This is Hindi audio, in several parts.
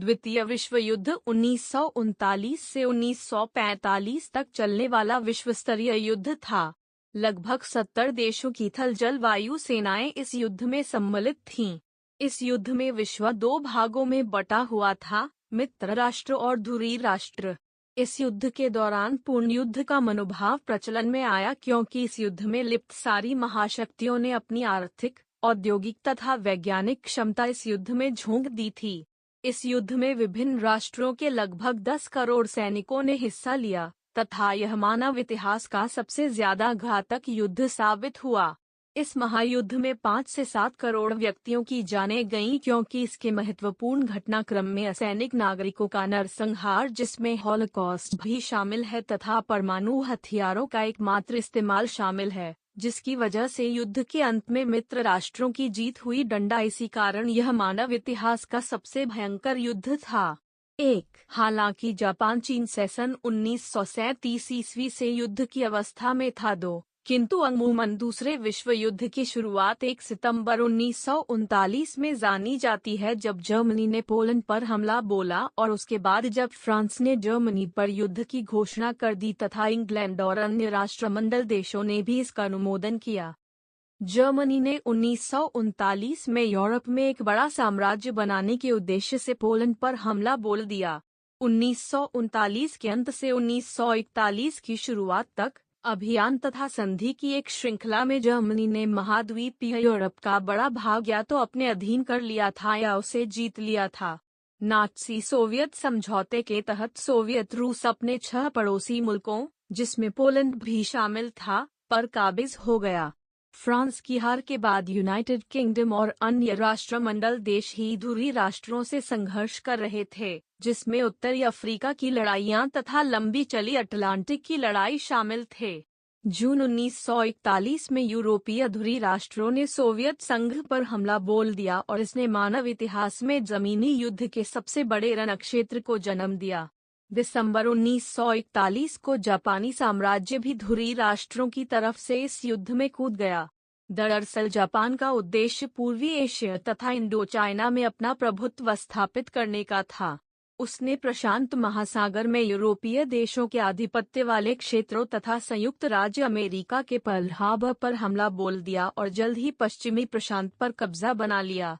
द्वितीय विश्व युद्ध 1939 से 1945 तक चलने वाला विश्वस्तरीय युद्ध था। लगभग 70 देशों की थल जल वायु सेनाएं इस युद्ध में सम्मिलित थीं। इस युद्ध में विश्व दो भागों में बटा हुआ था, मित्र राष्ट्र और धुरी राष्ट्र। इस युद्ध के दौरान पूर्ण युद्ध का मनोभाव प्रचलन में आया क्योंकि इस युद्ध में लिप्त सारी महाशक्तियों ने अपनी आर्थिक, औद्योगिक तथा वैज्ञानिक क्षमता इस युद्ध में झोंक दी थी। इस युद्ध में विभिन्न राष्ट्रों के लगभग 10 करोड़ सैनिकों ने हिस्सा लिया तथा यह मानव इतिहास का सबसे ज्यादा घातक युद्ध साबित हुआ। इस महायुद्ध में 5 से 7 करोड़ व्यक्तियों की जानें गईं क्योंकि इसके महत्वपूर्ण घटनाक्रम में असैनिक नागरिकों का नरसंहार, जिसमें हॉलोकॉस्ट भी शामिल है, तथा परमाणु हथियारों का एकमात्र इस्तेमाल शामिल है, जिसकी वजह से युद्ध के अंत में मित्र राष्ट्रों की जीत हुई। डंडा इसी कारण यह मानव इतिहास का सबसे भयंकर युद्ध था। हालांकि जापान चीन से सन 1937 ईस्वी से युद्ध की अवस्था में था, किंतु अमूमन दूसरे विश्व युद्ध की शुरुआत 1 सितंबर 1939 में जानी जाती है, जब जर्मनी ने पोलैंड पर हमला बोला और उसके बाद जब फ्रांस ने जर्मनी पर युद्ध की घोषणा कर दी तथा इंग्लैंड और अन्य राष्ट्रमंडल देशों ने भी इसका अनुमोदन किया। जर्मनी ने 1939 में यूरोप में एक बड़ा साम्राज्य बनाने के उद्देश्य से पोलैंड पर हमला बोल दिया। 1939 के अंत से 1941 की शुरुआत तक अभियान तथा संधि की एक श्रृंखला में जर्मनी ने महाद्वीपीय यूरोप का बड़ा भाग या तो अपने अधीन कर लिया था या उसे जीत लिया था। नात्सी सोवियत समझौते के तहत सोवियत रूस अपने 6 पड़ोसी मुल्कों, जिसमें पोलैंड भी शामिल था, पर काबिज हो गया। फ्रांस की हार के बाद यूनाइटेड किंगडम और अन्य राष्ट्रमंडल देश ही धुरी राष्ट्रों से संघर्ष कर रहे थे, जिसमें उत्तरी अफ्रीका की लड़ाइयां तथा लंबी चली अटलांटिक की लड़ाई शामिल थे। जून 1941 में यूरोपीय धुरी राष्ट्रों ने सोवियत संघ पर हमला बोल दिया और इसने मानव इतिहास में जमीनी युद्ध के सबसे बड़े रणक्षेत्र को जन्म दिया। दिसंबर 1941 को जापानी साम्राज्य भी धुरी राष्ट्रों की तरफ से इस युद्ध में कूद गया। दरअसल जापान का उद्देश्य पूर्वी एशिया तथा इंडो चाइना में अपना प्रभुत्व स्थापित करने का था। उसने प्रशांत महासागर में यूरोपीय देशों के आधिपत्य वाले क्षेत्रों तथा संयुक्त राज्य अमेरिका के पर्ल हार्बर पर हमला बोल दिया और जल्द ही पश्चिमी प्रशांत पर कब्जा बना लिया।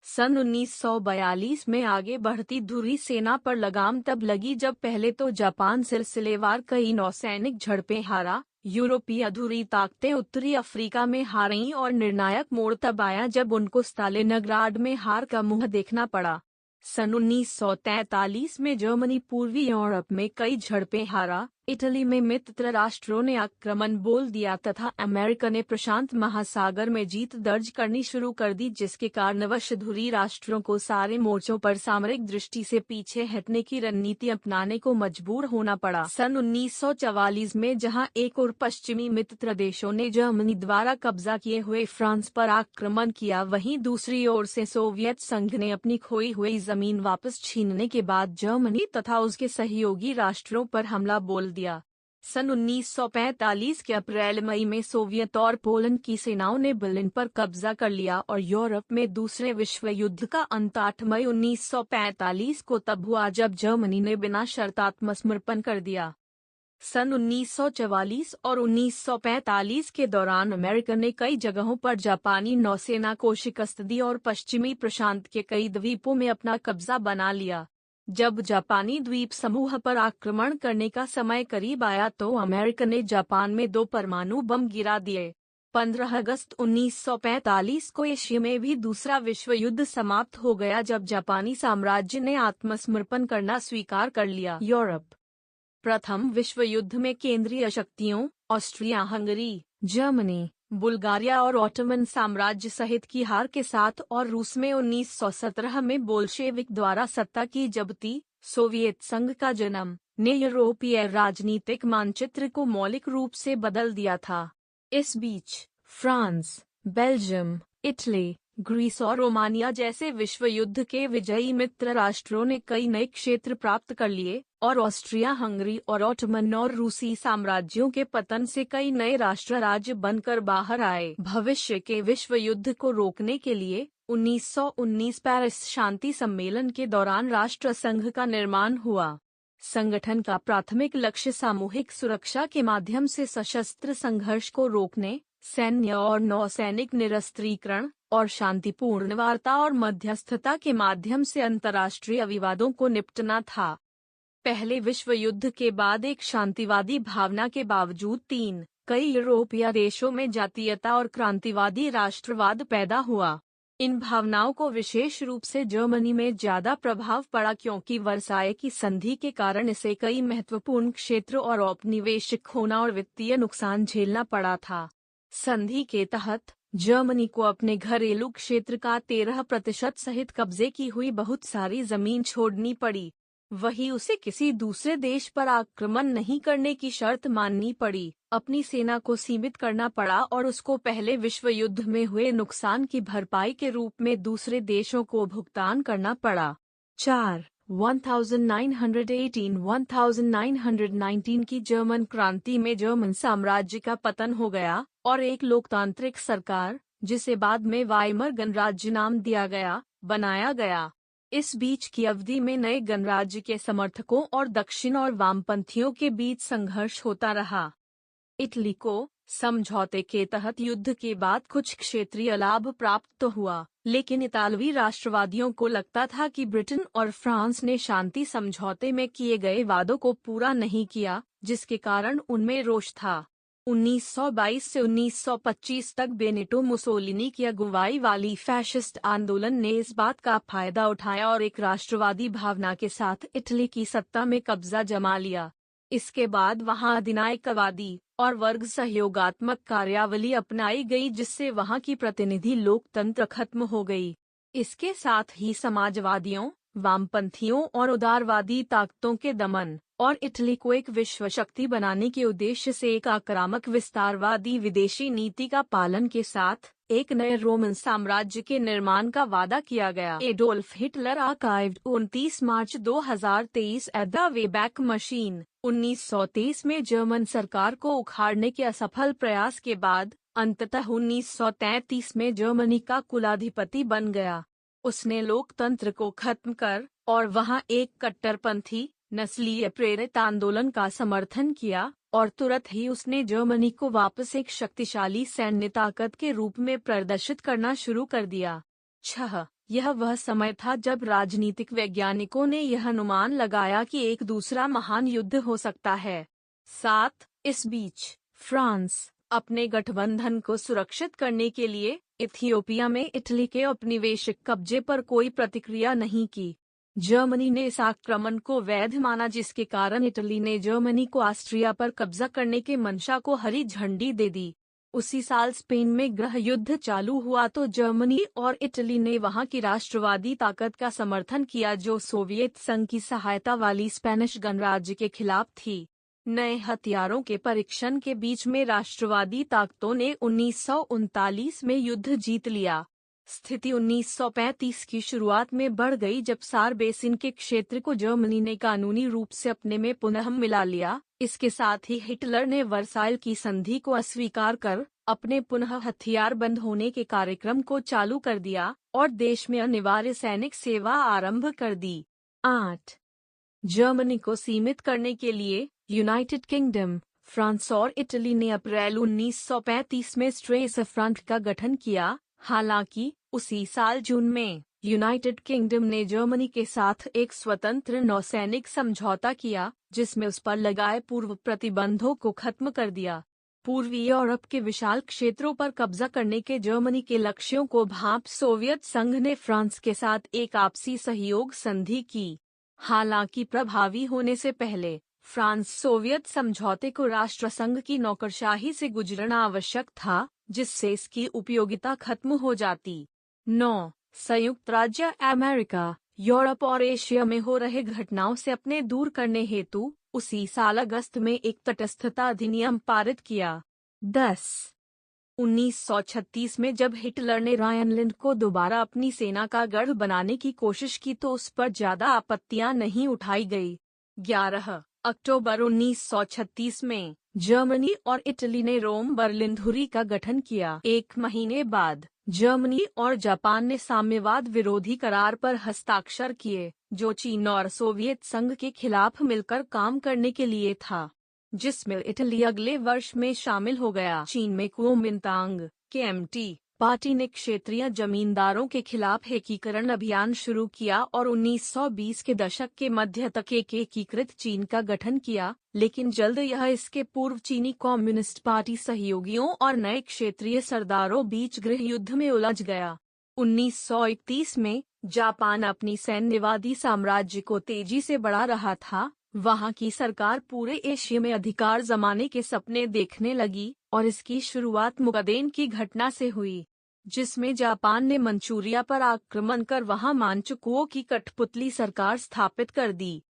सन 1942 में आगे बढ़ती धुरी सेना पर लगाम तब लगी जब पहले तो जापान सिलसिलेवार कई नौसैनिक झड़पें हारा, यूरोपीय धुरी ताकतें उत्तरी अफ्रीका में हारीं और निर्णायक मोड़ तब आया जब उनको स्टालिनग्राड में हार का मुंह देखना पड़ा। सन 1943 में जर्मनी पूर्वी यूरोप में कई झड़पें हारा, इटली में मित्र राष्ट्रों ने आक्रमण बोल दिया तथा अमेरिका ने प्रशांत महासागर में जीत दर्ज करनी शुरू कर दी, जिसके कारणवश धुरी राष्ट्रों को सारे मोर्चों पर सामरिक दृष्टि से पीछे हटने की रणनीति अपनाने को मजबूर होना पड़ा। सन 1944 में जहां एक और पश्चिमी मित्र देशों ने जर्मनी द्वारा कब्जा किए हुए फ्रांस पर आक्रमण किया, वहीं दूसरी ओर से सोवियत संघ ने अपनी खोई हुई जमीन वापस छीनने के बाद जर्मनी तथा उसके सहयोगी राष्ट्रों पर हमला बोल दिया। सन 1945 के अप्रैल-मई में सोवियत और पोलैंड की सेनाओं ने बर्लिन पर कब्जा कर लिया और यूरोप में दूसरे विश्व युद्ध का अंत 8 मई 1945 को तब हुआ जब जर्मनी ने बिना शर्त आत्मसमर्पण कर दिया। सन 1944 और 1945 के दौरान अमेरिका ने कई जगहों पर जापानी नौसेना को शिकस्त दी और पश्चिमी प्रशांत के कई द्वीपों में अपना कब्जा बना लिया। जब जापानी द्वीप समूह पर आक्रमण करने का समय करीब आया तो अमेरिका ने जापान में 2 परमाणु बम गिरा दिए। 15 अगस्त 1945 को एशिया में भी दूसरा विश्व युद्ध समाप्त हो गया जब जापानी साम्राज्य ने आत्मसमर्पण करना स्वीकार कर लिया। यूरोप। प्रथम विश्व युद्ध में केंद्रीय शक्तियों ऑस्ट्रिया हंगरी, जर्मनी, बुल्गारिया और ऑटोमन साम्राज्य सहित की हार के साथ और रूस में 1917 में बोल्शेविक द्वारा सत्ता की जब्ती, सोवियत संघ का जन्म ने यूरोपीय राजनीतिक मानचित्र को मौलिक रूप से बदल दिया था। इस बीच फ्रांस, बेल्जियम, इटली, ग्रीस और रोमानिया जैसे विश्व युद्ध के विजयी मित्र राष्ट्रों ने कई नए क्षेत्र प्राप्त कर लिए और ऑस्ट्रिया हंगरी और ऑटोमन और रूसी साम्राज्यों के पतन से कई नए राष्ट्र राज्य बनकर बाहर आए। भविष्य के विश्व युद्ध को रोकने के लिए 1919 पेरिस शांति सम्मेलन के दौरान राष्ट्र संघ का निर्माण हुआ। संगठन का प्राथमिक लक्ष्य सामूहिक सुरक्षा के माध्यम से सशस्त्र संघर्ष को रोकने, सैन्य और नौसैनिक निरस्त्रीकरण और शांतिपूर्ण वार्ता और मध्यस्थता के माध्यम से अंतर्राष्ट्रीय विवादों को निपटना था। पहले विश्व युद्ध के बाद एक शांतिवादी भावना के बावजूद कई यूरोपीय देशों में जातीयता और क्रांतिवादी राष्ट्रवाद पैदा हुआ। इन भावनाओं को विशेष रूप से जर्मनी में ज्यादा प्रभाव पड़ा क्योंकि वर्साय की संधि के कारण इसे कई महत्वपूर्ण क्षेत्रों और औपनिवेशिक होना और वित्तीय नुकसान झेलना पड़ा था। संधि के तहत जर्मनी को अपने घरेलू क्षेत्र का 13% सहित कब्जे की हुई बहुत सारी जमीन छोड़नी पड़ी। वहीं उसे किसी दूसरे देश पर आक्रमण नहीं करने की शर्त माननी पड़ी, अपनी सेना को सीमित करना पड़ा और उसको पहले विश्व युद्ध में हुए नुकसान की भरपाई के रूप में दूसरे देशों को भुगतान करना पड़ा। 1918-1919 की जर्मन क्रांति में जर्मन साम्राज्य का पतन हो गया और एक लोकतांत्रिक सरकार, जिसे बाद में वाइमर गणराज्य नाम दिया गया, बनाया गया। इस बीच की अवधि में नए गणराज्य के समर्थकों और दक्षिण और वामपंथियों के बीच संघर्ष होता रहा। इटली को समझौते के तहत युद्ध के बाद कुछ क्षेत्रीय लाभ प्राप्त तो हुआ, लेकिन इतालवी राष्ट्रवादियों को लगता था कि ब्रिटेन और फ्रांस ने शांति समझौते में किए गए वादों को पूरा नहीं किया, जिसके कारण उनमें रोष था। 1922 से 1925 तक बेनिटो मुसोलिनी की अगुवाई वाली फैशिस्ट आंदोलन ने इस बात का फायदा उठाया और एक राष्ट्रवादी भावना के साथ इटली की सत्ता में कब्जा जमा लिया। इसके बाद वहां अधिनायकवादी और वर्ग सहयोगात्मक कार्यावली अपनाई गई, जिससे वहां की प्रतिनिधि लोकतंत्र खत्म हो गई। इसके साथ ही समाजवादियों, वामपंथियों और उदारवादी ताकतों के दमन और इटली को एक विश्व शक्ति बनाने के उद्देश्य से एक आक्रामक विस्तारवादी विदेशी नीति का पालन के साथ एक नए रोमन साम्राज्य के निर्माण का वादा किया गया। Adolf Hitler archived 29 March 2023 at the Wayback machine. 1923 में जर्मन सरकार को उखाड़ने के असफल प्रयास के बाद अंततः 1933 में जर्मनी का कुलाधिपति बन गया। उसने लोकतंत्र को खत्म कर और वहां एक कट्टरपंथी नस्लीय प्रेरित आंदोलन का समर्थन किया और तुरंत ही उसने जर्मनी को वापस एक शक्तिशाली सैन्य ताकत के रूप में प्रदर्शित करना शुरू कर दिया। यह वह समय था जब राजनीतिक वैज्ञानिकों ने यह अनुमान लगाया कि एक दूसरा महान युद्ध हो सकता है। 7 इस बीच फ्रांस अपने गठबंधन को सुरक्षित करने के लिए इथियोपिया में इटली के औपनिवेशिक कब्जे पर कोई प्रतिक्रिया नहीं की। जर्मनी ने इस आक्रमण को वैध माना, जिसके कारण इटली ने जर्मनी को ऑस्ट्रिया पर कब्जा करने के मंशा को हरी झंडी दे दी। उसी साल स्पेन में गृह युद्ध चालू हुआ तो जर्मनी और इटली ने वहां की राष्ट्रवादी ताकत का समर्थन किया जो सोवियत संघ की सहायता वाली स्पेनिश गणराज्य के खिलाफ थी। नए हथियारों के परीक्षण के बीच में राष्ट्रवादी ताकतों ने 1939 में युद्ध जीत लिया। स्थिति 1935 की शुरुआत में बढ़ गई जब सार बेसिन के क्षेत्र को जर्मनी ने कानूनी रूप से अपने में पुनः मिला लिया। इसके साथ ही हिटलर ने वर्साइल की संधि को अस्वीकार कर अपने पुनः हथियारबंद होने के कार्यक्रम को चालू कर दिया और देश में अनिवार्य सैनिक सेवा आरंभ कर दी। 8 जर्मनी को सीमित करने के लिए यूनाइटेड किंगडम, फ्रांस और इटली ने अप्रैल 1935 में स्ट्रेस फ्रंट का गठन किया। हालांकि उसी साल जून में यूनाइटेड किंगडम ने जर्मनी के साथ एक स्वतंत्र नौसैनिक समझौता किया, जिसमें उस पर लगाए पूर्व प्रतिबंधों को खत्म कर दिया। पूर्वी यूरोप के विशाल क्षेत्रों पर कब्जा करने के जर्मनी के लक्ष्यों को भांप सोवियत संघ ने फ्रांस के साथ एक आपसी सहयोग संधि की। हालांकि प्रभावी होने से पहले फ्रांस सोवियत समझौते को राष्ट्रसंघ की नौकरशाही से गुजरना आवश्यक था, जिससे इसकी उपयोगिता खत्म हो जाती। 9 संयुक्त राज्य अमेरिका यूरोप और एशिया में हो रहे घटनाओं से अपने दूर करने हेतु उसी साल अगस्त में एक तटस्थता अधिनियम पारित किया। 10 1936 में जब हिटलर ने रायनलैंड को दोबारा अपनी सेना का गढ़ बनाने की कोशिश की तो उस पर ज्यादा आपत्तियां नहीं उठाई गई। 11 अक्टूबर 1936 में जर्मनी और इटली ने रोम बर्लिन धुरी का गठन किया। एक महीने बाद जर्मनी और जापान ने साम्यवाद विरोधी करार पर हस्ताक्षर किए, जो चीन और सोवियत संघ के खिलाफ मिलकर काम करने के लिए था, जिसमें इटली अगले वर्ष में शामिल हो गया। चीन में कुओमिंतांग KMT पार्टी ने क्षेत्रीय जमींदारों के खिलाफ एकीकरण अभियान शुरू किया और 1920 के दशक के मध्य तक एक एकीकृत चीन का गठन किया, लेकिन जल्द यह इसके पूर्व चीनी कम्युनिस्ट पार्टी सहयोगियों और नए क्षेत्रीय सरदारों बीच गृह युद्ध में उलझ गया। 1931 में जापान अपनी सैन्यवादी साम्राज्य को तेजी से बढ़ा रहा था। वहां की सरकार पूरे एशिया में अधिकार जमाने के सपने देखने लगी और इसकी शुरुआत मुगदेन की घटना से हुई, जिसमें जापान ने मंचूरिया पर आक्रमण कर वहां मांचुकुओ की कठपुतली सरकार स्थापित कर दी।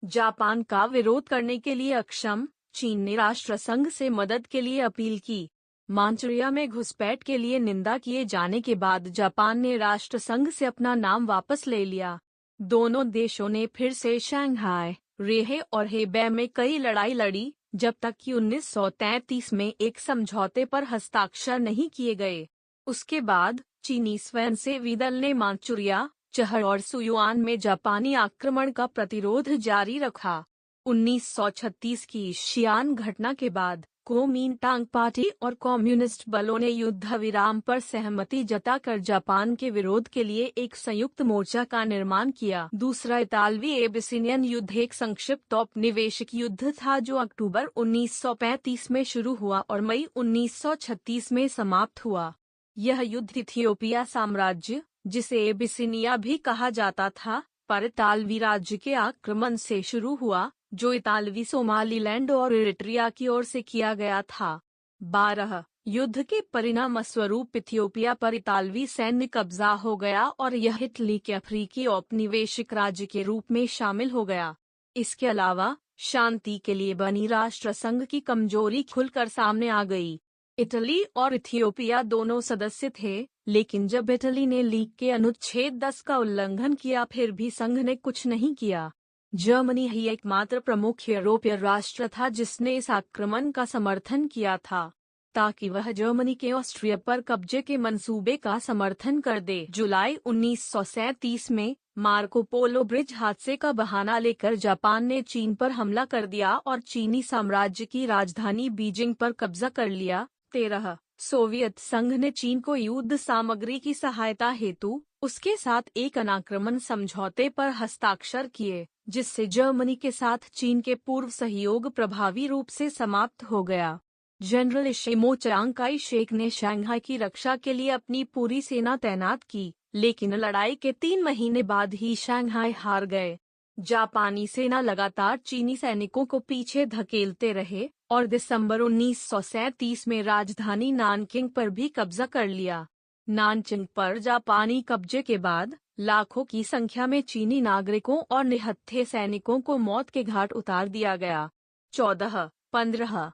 जापान का विरोध करने के लिए अक्षम चीन ने राष्ट्रसंघ से मदद के लिए अपील की। मांचुरिया में घुसपैठ के लिए निंदा किए जाने के बाद जापान ने राष्ट्रसंघ से अपना नाम वापस ले लिया। दोनों देशों ने फिर से शंघाई, रेहे और हेबे में कई लड़ाई लड़ी, जब तक कि 1933 में एक समझौते पर हस्ताक्षर नहीं किए गए। उसके बाद चीनी स्वयंसेवी दल ने मांचुरिया, चहर और सुयुआन में जापानी आक्रमण का प्रतिरोध जारी रखा। 1936 की शियान घटना के बाद कुओमिंतांग पार्टी और कम्युनिस्ट बलों ने युद्ध विराम पर सहमति जताकर जापान के विरोध के लिए एक संयुक्त मोर्चा का निर्माण किया। दूसरा इतालवी एबिसिनियन युद्ध एक संक्षिप्त औपनिवेशिक युद्ध था जो अक्टूबर 1935 में शुरू हुआ और मई 1936 में समाप्त हुआ। यह युद्ध इथियोपिया साम्राज्य, जिसे एबिसिनिया भी कहा जाता था, पर इतालवी राज्य के आक्रमण से शुरू हुआ, जो इतालवी सोमालीलैंड और इरिट्रिया की ओर से किया गया था। 12 युद्ध के परिणाम स्वरूप इथियोपिया पर इतालवी सैन्य कब्जा हो गया और यह इटली के अफ्रीकी औपनिवेशिक राज्य के रूप में शामिल हो गया। इसके अलावा शांति के लिए बनी राष्ट्रसंघ की कमजोरी खुलकर सामने आ गई। इटली और इथियोपिया दोनों सदस्य थे, लेकिन जब इटली ने लीग के अनुच्छेद 10 का उल्लंघन किया, फिर भी संघ ने कुछ नहीं किया। जर्मनी ही एकमात्र प्रमुख यूरोपीय राष्ट्र था जिसने इस आक्रमण का समर्थन किया था, ताकि वह जर्मनी के ऑस्ट्रिया पर कब्जे के मंसूबे का समर्थन कर दे। जुलाई 1937 में मार्को पोलो ब्रिज हादसे का बहाना लेकर जापान ने चीन पर हमला कर दिया और चीनी साम्राज्य की राजधानी बीजिंग पर कब्जा कर लिया। 13 सोवियत संघ ने चीन को युद्ध सामग्री की सहायता हेतु उसके साथ एक अनाक्रमण समझौते पर हस्ताक्षर किए, जिससे जर्मनी के साथ चीन के पूर्व सहयोग प्रभावी रूप से समाप्त हो गया। जनरल इशिमो चियांग शेक ने शंघाई की रक्षा के लिए अपनी पूरी सेना तैनात की, लेकिन लड़ाई के 3 महीने बाद ही शंघाई हार गए। जापानी सेना लगातार चीनी सैनिकों को पीछे धकेलते रहे और दिसंबर 1937 में राजधानी नानकिंग पर भी कब्जा कर लिया। नानकिंग पर जापानी कब्जे के बाद लाखों की संख्या में चीनी नागरिकों और निहत्थे सैनिकों को मौत के घाट उतार दिया गया। 14-15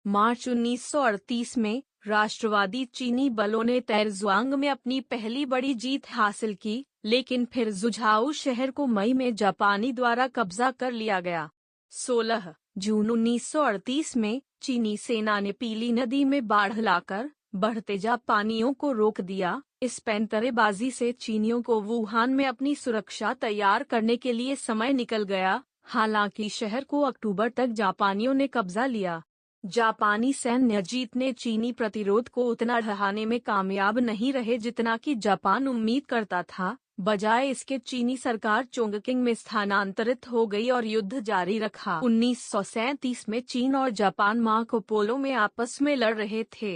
मार्च 1938 में राष्ट्रवादी चीनी बलों ने तैरजुआंग में अपनी पहली बड़ी जीत हासिल की, लेकिन फिर जुझाऊ शहर को मई में जापानी द्वारा कब्जा कर लिया गया। 16 जून 1938 में चीनी सेना ने पीली नदी में बाढ़ लाकर बढ़ते जापानियों को रोक दिया। इस पैंतरेबाजी से चीनियों को वुहान में अपनी सुरक्षा तैयार करने के लिए समय निकल गया। हालांकि शहर को अक्टूबर तक जापानियों ने कब्जा लिया। जापानी सैन्य जीतने चीनी प्रतिरोध को उतना ढहाने में कामयाब नहीं रहे जितना कि जापान उम्मीद करता था। बजाय इसके चीनी सरकार चोंगकिंग में स्थानांतरित हो गई और युद्ध जारी रखा। 1937 में चीन और जापान मार्को पोलो में आपस में लड़ रहे थे।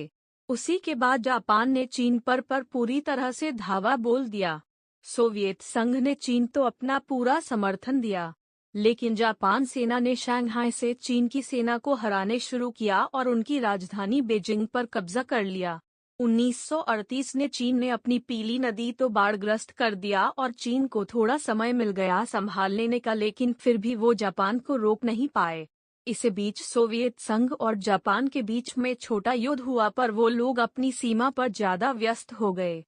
उसी के बाद जापान ने चीन पर पूरी तरह से धावा बोल दिया। सोवियत संघ ने चीन तो अपना पूरा समर्थन दिया, लेकिन जापान सेना ने शंघाई से चीन की सेना को हराने शुरू किया और उनकी राजधानी बीजिंग पर कब्जा कर लिया। 1938 में चीन ने अपनी पीली नदी तो बाढ़ग्रस्त कर दिया और चीन को थोड़ा समय मिल गया संभाल लेने का, लेकिन फिर भी वो जापान को रोक नहीं पाए। इसी बीच सोवियत संघ और जापान के बीच में छोटा युद्ध हुआ, पर वो लोग अपनी सीमा पर ज्यादा व्यस्त हो गए।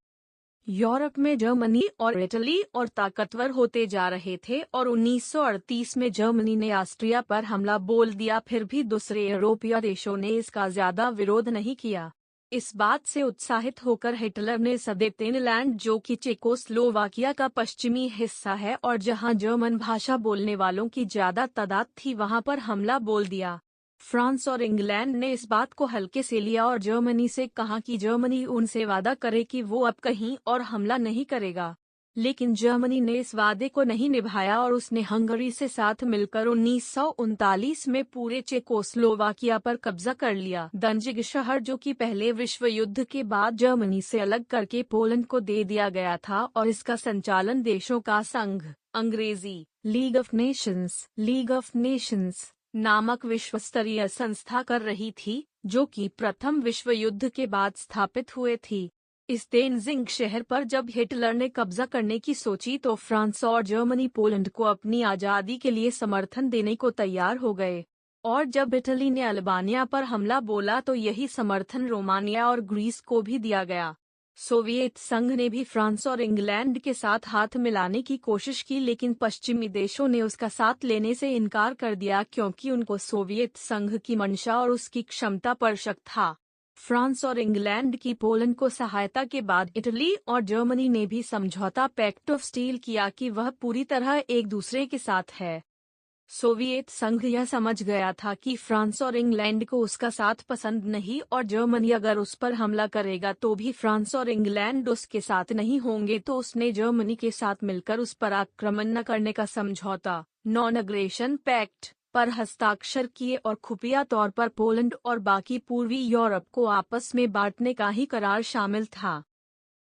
यूरोप में जर्मनी और इटली और ताकतवर होते जा रहे थे और 1938 में जर्मनी ने ऑस्ट्रिया पर हमला बोल दिया। फिर भी दूसरे यूरोपीय देशों ने इसका ज्यादा विरोध नहीं किया। इस बात से उत्साहित होकर हिटलर ने सदेतेनलैंड, जो कि चेकोस्लोवाकिया का पश्चिमी हिस्सा है और जहां जर्मन भाषा बोलने वालों की ज्यादा तादाद थी, वहां पर हमला बोल दिया। फ्रांस और इंग्लैंड ने इस बात को हल्के से लिया और जर्मनी से कहा कि जर्मनी उनसे वादा करे कि वो अब कहीं और हमला नहीं करेगा। लेकिन जर्मनी ने इस वादे को नहीं निभाया और उसने हंगरी से साथ मिलकर 1939 में पूरे चेकोस्लोवाकिया पर कब्जा कर लिया। दंजिग शहर, जो कि पहले विश्व युद्ध के बाद जर्मनी से अलग करके पोलैंड को दे दिया गया था और इसका संचालन देशों का संघ, अंग्रेजी लीग ऑफ नेशंस नामक विश्व स्तरीय संस्था कर रही थी, जो कि प्रथम विश्व युद्ध के बाद स्थापित हुए थी। इस देनजिंग शहर पर जब हिटलर ने कब्जा करने की सोची तो फ्रांस और जर्मनी पोलैंड को अपनी आज़ादी के लिए समर्थन देने को तैयार हो गए। और जब इटली ने अल्बानिया पर हमला बोला तो यही समर्थन रोमानिया और ग्रीस को भी दिया गया। सोवियत संघ ने भी फ्रांस और इंग्लैंड के साथ हाथ मिलाने की कोशिश की, लेकिन पश्चिमी देशों ने उसका साथ लेने से इनकार कर दिया क्योंकि उनको सोवियत संघ की मंशा और उसकी क्षमता पर शक था। फ्रांस और इंग्लैंड की पोलैंड को सहायता के बाद इटली और जर्मनी ने भी समझौता पैक्ट ऑफ स्टील किया कि वह पूरी तरह एक दूसरे के साथ है। सोवियत संघ यह समझ गया था कि फ्रांस और इंग्लैंड को उसका साथ पसंद नहीं और जर्मनी अगर उस पर हमला करेगा तो भी फ्रांस और इंग्लैंड उसके साथ नहीं होंगे, तो उसने जर्मनी के साथ मिलकर उस पर आक्रमण न करने का समझौता, नॉन अग्रेशन पैक्ट, पर हस्ताक्षर किए और खुफिया तौर पर पोलैंड और बाकी पूर्वी यूरोप को आपस में बांटने का ही करार शामिल था।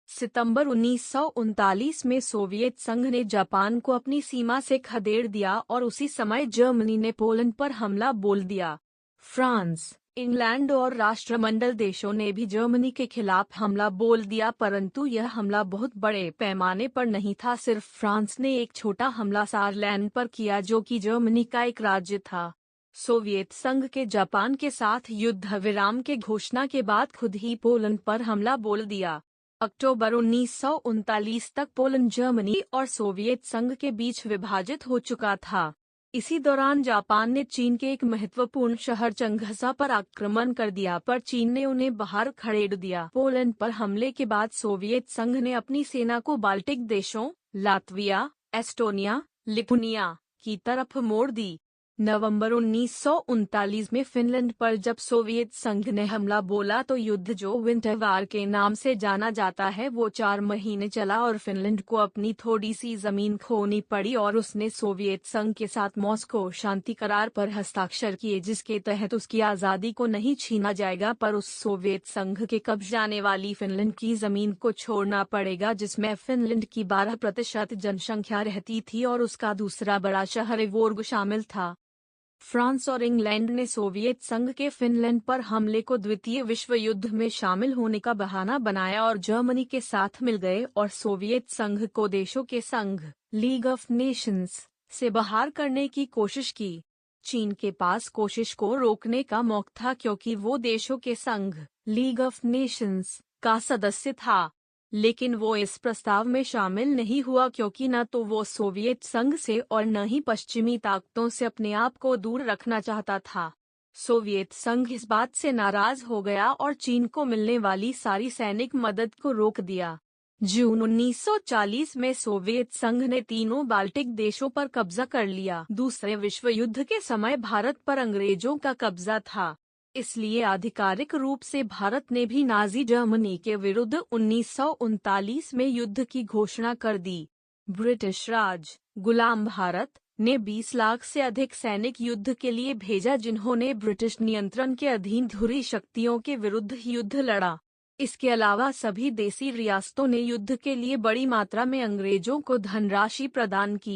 सितंबर 1939 में सोवियत संघ ने जापान को अपनी सीमा से खदेड़ दिया और उसी समय जर्मनी ने पोलैंड पर हमला बोल दिया। फ्रांस, इंग्लैंड और राष्ट्रमंडल देशों ने भी जर्मनी के खिलाफ हमला बोल दिया, परंतु यह हमला बहुत बड़े पैमाने पर नहीं था। सिर्फ फ्रांस ने एक छोटा हमला सारलैंड पर किया, जो कि जर्मनी का एक राज्य था। सोवियत संघ के जापान के साथ युद्ध विराम के घोषणा के बाद खुद ही पोलैंड पर हमला बोल दिया। अक्टूबर 1939 तक पोलैंड जर्मनी और सोवियत संघ के बीच विभाजित हो चुका था। इसी दौरान जापान ने चीन के एक महत्वपूर्ण शहर चंगझा पर आक्रमण कर दिया, पर चीन ने उन्हें बाहर खड़ेड़ दिया। पोलैंड पर हमले के बाद सोवियत संघ ने अपनी सेना को बाल्टिक देशों लात्विया, एस्टोनिया, लिथुआनिया की तरफ मोड़ दी। नवंबर 1939 में फिनलैंड पर जब सोवियत संघ ने हमला बोला तो युद्ध, जो विंटर वार के नाम से जाना जाता है, वो 4 महीने चला और फिनलैंड को अपनी थोड़ी सी जमीन खोनी पड़ी और उसने सोवियत संघ के साथ मॉस्को शांति करार पर हस्ताक्षर किए, जिसके तहत उसकी आज़ादी को नहीं छीना जाएगा, पर उस सोवियत संघ के कब्जाने वाली फिनलैंड की जमीन को छोड़ना पड़ेगा, जिसमें फिनलैंड की 12% जनसंख्या रहती थी और उसका दूसरा बड़ा शहर वोर्ग शामिल था। फ्रांस और इंग्लैंड ने सोवियत संघ के फिनलैंड पर हमले को द्वितीय विश्व युद्ध में शामिल होने का बहाना बनाया और जर्मनी के साथ मिल गए और सोवियत संघ को देशों के संघ, लीग ऑफ नेशंस, से बाहर करने की कोशिश की। चीन के पास कोशिश को रोकने का मौका था क्योंकि वो देशों के संघ, लीग ऑफ नेशंस, का सदस्य था, लेकिन वो इस प्रस्ताव में शामिल नहीं हुआ क्योंकि न तो वो सोवियत संघ से और न ही पश्चिमी ताकतों से अपने आप को दूर रखना चाहता था। सोवियत संघ इस बात से नाराज हो गया और चीन को मिलने वाली सारी सैनिक मदद को रोक दिया। जून 1940 में सोवियत संघ ने तीनों बाल्टिक देशों पर कब्जा कर लिया। दूसरे विश्व युद्ध के समय भारत पर अंग्रेजों का कब्जा था, इसलिए आधिकारिक रूप से भारत ने भी नाजी जर्मनी के विरुद्ध 1939 में युद्ध की घोषणा कर दी। ब्रिटिश राज, गुलाम भारत, ने 20 लाख से अधिक सैनिक युद्ध के लिए भेजा, जिन्होंने ब्रिटिश नियंत्रण के अधीन धुरी शक्तियों के विरुद्ध युद्ध लड़ा। इसके अलावा सभी देसी रियासतों ने युद्ध के लिए बड़ी मात्रा में अंग्रेजों को धनराशि प्रदान की।